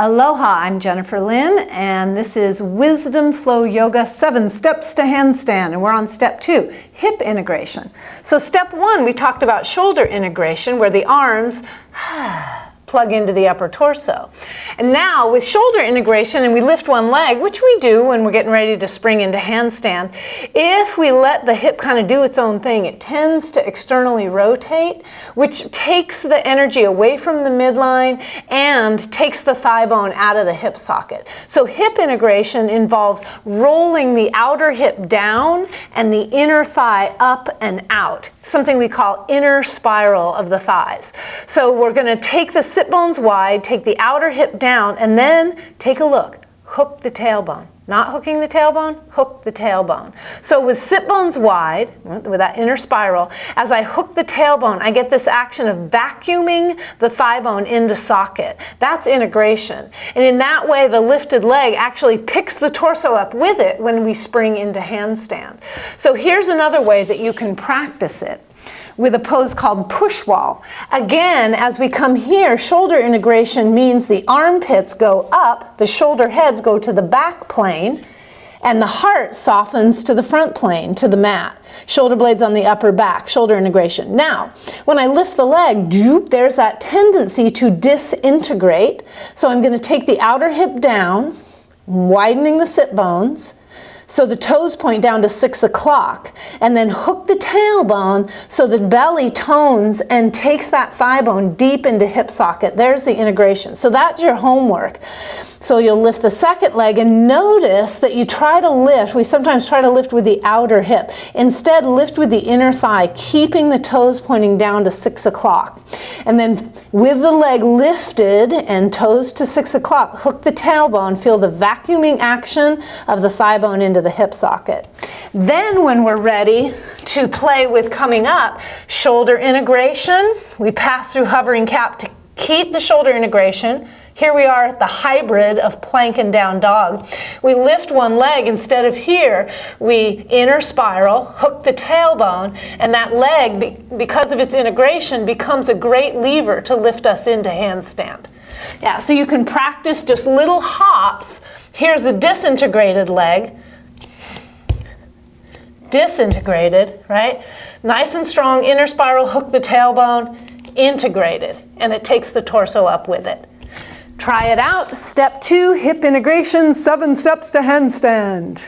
Aloha, I'm Jennifer Lynn, and this is Wisdom Flow Yoga 7 Steps to Handstand, and we're on step 2, hip integration. So step 1, we talked about shoulder integration, where the arms plug into the upper torso. And now with shoulder integration, and we lift one leg, which we do when we're getting ready to spring into handstand, if we let the hip kind of do its own thing, it tends to externally rotate, which takes the energy away from the midline and takes the thigh bone out of the hip socket. So hip integration involves rolling the outer hip down and the inner thigh up and out, something we call inner spiral of the thighs. So we're going to take the sit bones wide, take the outer hip down, and then take a look. Hook the tailbone. Not hooking the tailbone, hook the tailbone. So with sit bones wide, with that inner spiral, as I hook the tailbone, I get this action of vacuuming the thigh bone into socket. That's integration. And in that way, the lifted leg actually picks the torso up with it when we spring into handstand. So here's another way that you can practice it, with a pose called push wall. Again, as we come here, shoulder integration means the armpits go up, the shoulder heads go to the back plane, and the heart softens to the front plane, to the mat. Shoulder blades on the upper back, shoulder integration. Now, when I lift the leg, there's that tendency to disintegrate. So I'm going to take the outer hip down, widening the sit bones, so the toes point down to 6 o'clock, and then hook the tailbone so the belly tones and takes that thigh bone deep into hip socket. There's the integration. So that's your homework. So you'll lift the second leg and notice that you try to lift. We sometimes try to lift with the outer hip. Instead, lift with the inner thigh, keeping the toes pointing down to 6 o'clock. And then with the leg lifted and toes to 6 o'clock, hook the tailbone, feel the vacuuming action of the thigh bone into the hip socket. Then when we're ready to play with coming up, shoulder integration, we pass through hovering cap to keep the shoulder integration. Here we are at the hybrid of plank and down dog. We lift one leg. Instead of here, we inner spiral, hook the tailbone, and that leg, because of its integration, becomes a great lever to lift us into handstand. Yeah, so you can practice just little hops. Here's a disintegrated leg. Disintegrated, right? Nice and strong, inner spiral, hook the tailbone, integrated, and it takes the torso up with it. Try it out. Step 2, hip integration, 7 steps to handstand.